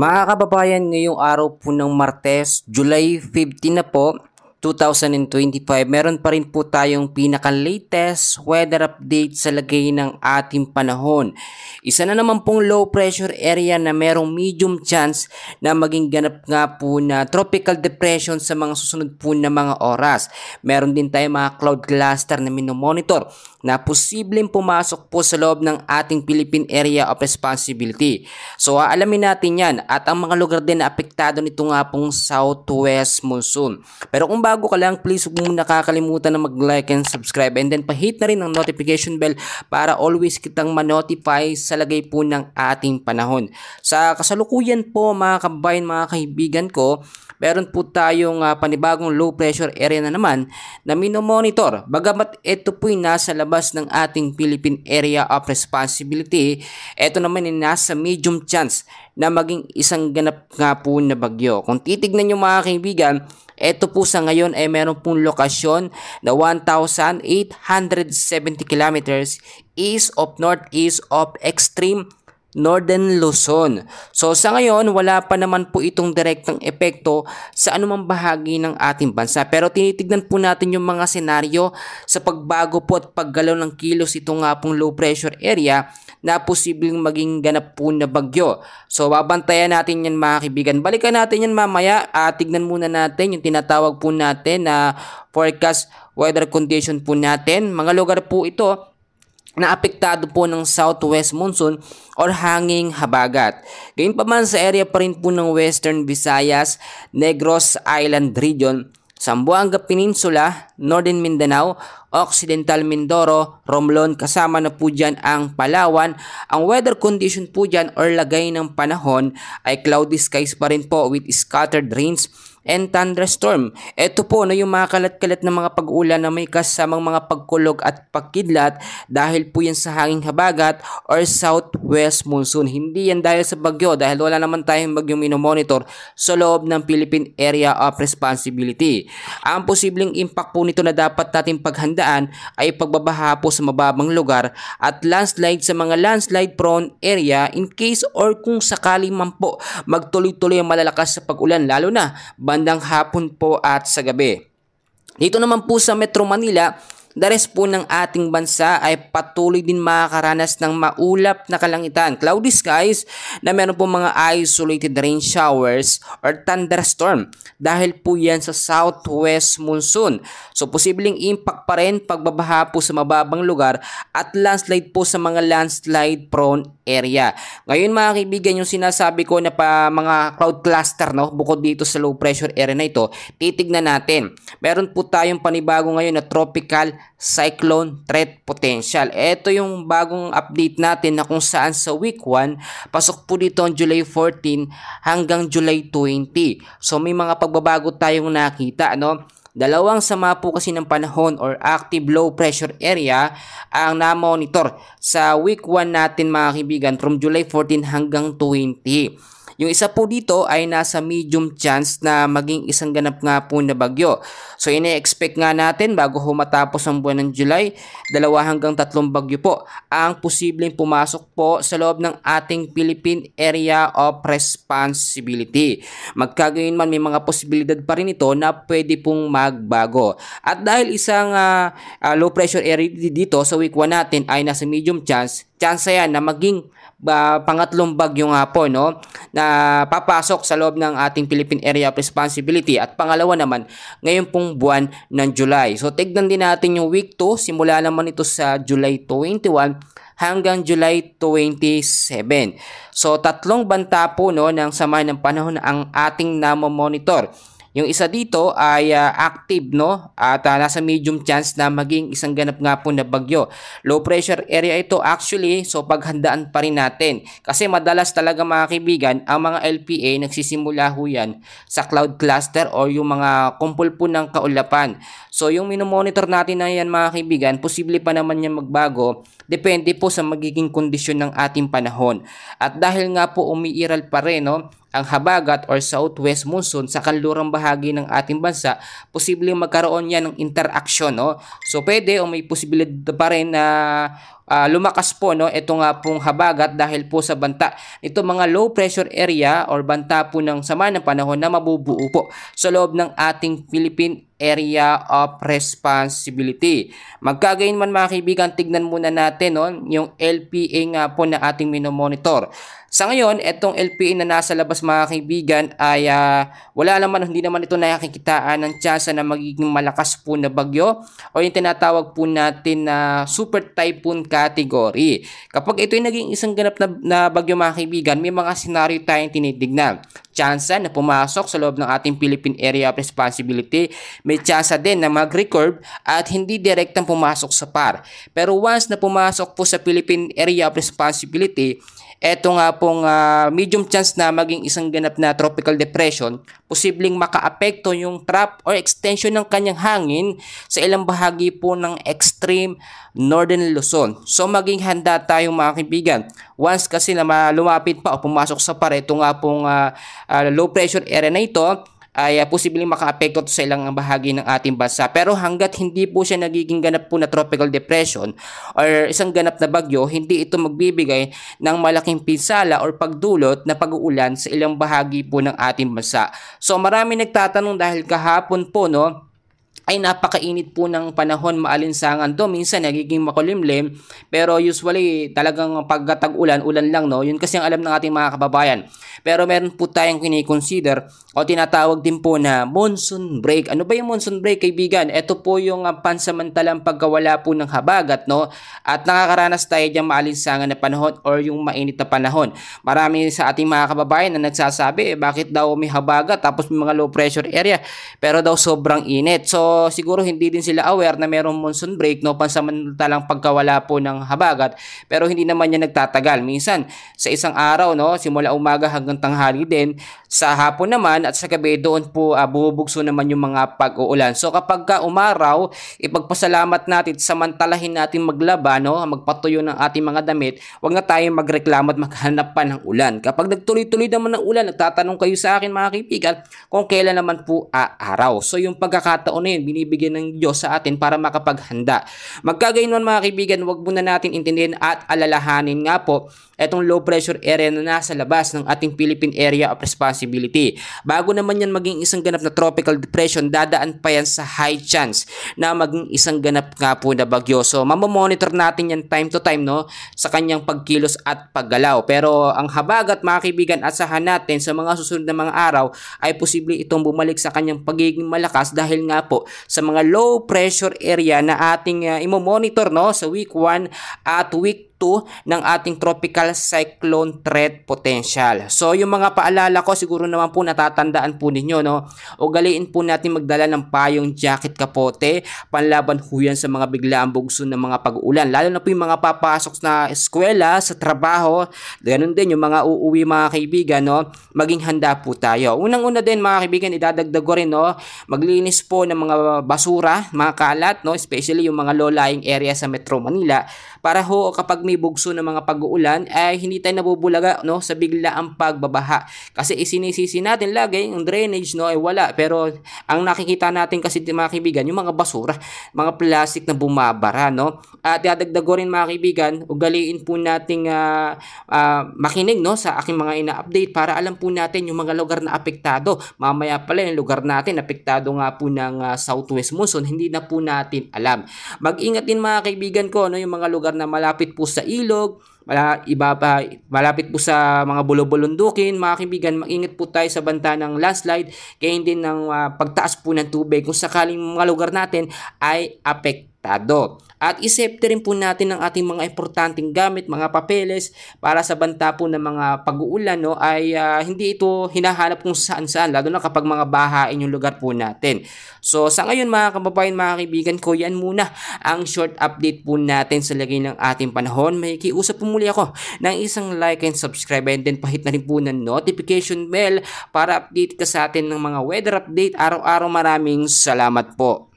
Mga kababayan, ngayong araw po ng Martes, July 15 na po, 2025, meron pa rin po tayong pinaka-latest weather update sa lagay ng ating panahon. Isa na naman pong low pressure area na merong medium chance na maging ganap nga po na tropical depression sa mga susunod po na mga oras. Meron din tayong mga cloud cluster na minomonitor na posibleng pumasok po sa loob ng ating Philippine Area of Responsibility. So alamin natin yan at ang mga lugar din na apektado nito nga pong southwest monsoon. Pero kung bago ka lang, please huwag mong nakakalimutan na mag-like and subscribe and then pa-hit na rin ang notification bell para always kitang ma-notify sa lagay po ng ating panahon. Sa kasalukuyan po mga kabayan, mga kaibigan ko, meron po tayong panibagong low pressure area na naman na minomonitor. Bagamat ito po'y nasa labas ng ating Philippine Area of Responsibility, ito naman ay nasa medium chance na maging isang ganap nga po na bagyo. Kung titignan nyo mga kaibigan, ito po sa ngayon ay meron pong lokasyon na 1,870 kilometers east of northeast of extreme Northern Luzon. So sa ngayon, wala pa naman po itong direktang epekto sa anumang bahagi ng ating bansa. Pero tinitignan po natin yung mga senaryo sa pagbago po at paggalaw ng kilos itong nga pong low pressure area na posibleng maging ganap po na bagyo. So babantayan natin yan mga kaibigan. Balikan natin yan mamaya. Tignan muna natin yung tinatawag po natin na forecast weather condition po natin. Mga lugar po ito na apektado po ng southwest monsoon or hanging habagat. Gayunpaman sa area pa rin po ng Western Visayas, Negros Island Region, Zamboanga Peninsula, Northern Mindanao, Occidental Mindoro, Romblon, kasama na po dyan ang Palawan. Ang weather condition po dyan or lagay ng panahon ay cloudy skies pa rin po with scattered rains and thunderstorm. Ito po na yung mga kalat-kalat na mga pag-ulan na may kasamang mga pagkulog at pagkidlat dahil po yan sa hanging habagat or southwest monsoon. Hindi yan dahil sa bagyo dahil wala naman tayong bagyong minomonitor sa loob ng Philippine Area of Responsibility. Ang posibleng impact po nito na dapat natin paghandaan ay pagbabaha po sa mababang lugar at landslide sa mga landslide prone area in case or kung sakali man po magtuloy-tuloy ang malalakas sa pag-ulan lalo na bandang hapon po at sa gabi. Dito naman po sa Metro Manila, the rest po ng ating bansa ay patuloy din makakaranas ng maulap na kalangitan, cloudy skies na meron po mga isolated rain showers or thunderstorm dahil po yan sa southwest monsoon. So posibleng impact pa rin pagbabaha po sa mababang lugar at landslide po sa mga landslide prone area. Ngayon mga kaibigan, yung sinasabi ko na pa mga cloud cluster, no, bukod dito sa low pressure area na ito, titignan natin. Meron po tayong panibago ngayon na tropical cyclone threat potential. Ito yung bagong update natin na kung saan sa week 1, pasok po dito ang July 14 hanggang July 20. So may mga pagbabago tayong nakita, no? Dalawang sama po kasi ng panahon or active low pressure area ang na-monitor sa week 1 natin mga kaibigan from July 14 hanggang 20. Yung isa po dito ay nasa medium chance na maging isang ganap nga po na bagyo. So ine-expect nga natin bago matapos ang buwan ng July, 2 hanggang 3 bagyo po ang posibleng pumasok po sa loob ng ating Philippine Area of Responsibility. Magkagayon man may mga posibilidad pa rin ito na pwede pong magbago. At dahil isang low pressure area dito sa week 1 natin ay nasa medium chance yan na maging pangatlong bagyo nga po, no, na papasok sa loob ng ating Philippine Area of Responsibility at pangalawa naman ngayon pong buwan ng July. So tignan din natin yung week 2, simula naman ito sa July 21 hanggang July 27. So tatlong banta po, no, ng sama ng panahon ang ating namomonitor. Yung isa dito ay active, no, at nasa medium chance na maging isang ganap nga po na bagyo. Low pressure area ito actually, so paghandaan pa rin natin. Kasi madalas talaga mga kaibigan, ang mga LPA nagsisimula ho yan sa cloud cluster or yung mga kumpul po ng kaulapan. So yung minomonitor natin na yan mga kaibigan, posible pa naman yan magbago. Depende po sa magiging kondisyon ng ating panahon. At dahil nga po umiiral pa rin, no, ang habagat or southwest monsoon sa kanlurang bahagi ng ating bansa, posibleng magkaroon yan ng interaction, no? So pwede o may posibilidad pa rin na lumakas po, no, ito nga pong habagat dahil po sa banta ito mga low pressure area or banta po ng sama ng panahon na mabubuo po sa loob ng ating Philippine Area of Responsibility. Magkagayon man mga kaibigan, tignan muna natin, no, yung LPA nga po na ating minomonitor. Sa ngayon, itong LPA na nasa labas mga kaibigan ay wala naman, hindi naman ito nakikitaan ng tsansa na magiging malakas po na bagyo o yung tinatawag po natin na super typhoon category. Kapag ito ay naging isang ganap na bagyo mga kaibigan, may mga senaryo tayong tinitignan. Tsansa na pumasok sa loob ng ating Philippine Area of Responsibility, may tsansa din na mag-recurve at hindi direktang pumasok sa PAR. Pero once na pumasok po sa Philippine Area of Responsibility, eto nga pong medium chance na maging isang ganap na tropical depression, posibleng makaapekto yung trap or extension ng kanyang hangin sa ilang bahagi po ng extreme northern Luzon. So maging handa tayo mga kaibigan. Once kasi na lumapit pa o pumasok sa PAR, ito nga pong low pressure area na ito, ay posibleng makaapekto sa ilang bahagi ng ating bansa. Pero hanggat hindi po siya nagiging ganap po na tropical depression or isang ganap na bagyo, hindi ito magbibigay ng malaking pinsala or pagdulot na pag-uulan sa ilang bahagi po ng ating bansa. So marami nagtatanong dahil kahapon po, no, ay napakainit po ng panahon, maalinsangan do, minsan nagiging makulimlim, pero usually talagang pagkatag-ulan, ulan lang, no, yun kasi ang alam ng ating mga kababayan. Pero meron po tayong kinikonsider o tinatawag din po na monsoon break. Ano ba yung monsoon break, kaibigan? Ito po yung pansamantalang pagkawala po ng habagat, no, at nakakaranas tayo diyang maalinsangan na panahon or yung mainit na panahon. Marami sa ating mga kababayan na nagsasabi, bakit daw may habagat tapos may mga low pressure area pero daw sobrang init. So siguro hindi din sila aware na mayroong monsoon break, no, pansamantalang pagkawala po ng habagat, pero hindi naman yan nagtatagal. Minsan sa isang araw, no, simula umaga hanggang tanghali din, sa hapon naman at sa gabi doon po bubugso naman yung mga pag-uulan. So kapag umaraw, ipagpasalamat natin, samantalahin natin maglaba, no, magpatuyo ng ating mga damit, wag na tayong magreklamo at maghanap pa ng ulan. Kapag nagtuloy-tuloy naman ng ulan, nagtatanong kayo sa akin mga kaibigan kung kailan naman po araw. So yung pagkakataon na yun, binibigyan ng Diyos sa atin para makapaghanda. Magkagayon mga kaibigan, wag muna natin intindihin at alalahanin nga po etong low pressure area na nasa labas ng ating Philippine Area of Responsibility. Bago naman yan maging isang ganap na tropical depression, dadaan pa yan sa high chance na maging isang ganap nga po na bagyo. So mamamonitor natin yan time to time, no, sa kanyang pagkilos at paggalaw. Pero ang habagat mga kaibigan, asahan natin sa mga susunod na mga araw ay posible itong bumalik sa kanyang pagiging malakas dahil nga po sa mga low pressure area na ating imomonitor, no, sa week 1 at week 2 ng ating tropical cyclone threat potential. So yung mga paalala ko, siguro naman po natatandaan po ninyo, no, ugaliin po natin magdala ng payong, jacket, kapote, panlaban ho yan sa mga biglaang bugso ng mga pag-uulan, lalo na po yung mga papasok na eskwela, sa trabaho, ganun din yung mga uuwi mga kaibigan, no, maging handa po tayo. Unang-una din mga kaibigan, idadagdag ko rin, no, maglinis po ng mga basura, mga kalat, no, especially yung mga low-lying area sa Metro Manila, para ho kapag may bugso ng mga pag-uulan ay hindi tayo nabubulaga, no, sa biglaang pagbabaha. Kasi isinisisi natin lagi yung drainage, no, ay wala, pero ang nakikita natin kasi mga kaibigan, yung mga basura, mga plastic na bumabara, no. At dadagdag ko rin mga kaibigan, ugaliin po nating makinig, no, sa aking mga ina-update para alam po natin yung mga lugar na apektado. Mamaya pala yung lugar natin apektado nga po ng southwest monsoon, hindi na po natin alam. Mag-ingat din mga kaibigan ko, no, yung mga lugar na malapit po sa ilog, malapit po sa mga bulubulundukin, mga kaibigan, mag-ingat po tayo sa banta ng landslide, kaya din ng pagtaas po ng tubig kung sakaling mga lugar natin ay apektado. At isafety rin po natin ang ating mga importanteng gamit, mga papeles, para sa banta po ng mga pag-uulan, no, ay hindi ito hinahanap kung saan-saan, lalo na kapag mga bahain yung lugar po natin. So sa ngayon mga kababayan, mga kaibigan ko, yan muna ang short update po natin sa lagay ng ating panahon. May kiusap po muli ako ng isang like and subscribe, and then pahit na rin po ng notification bell para update ka sa atin ng mga weather update araw-araw. Maraming salamat po.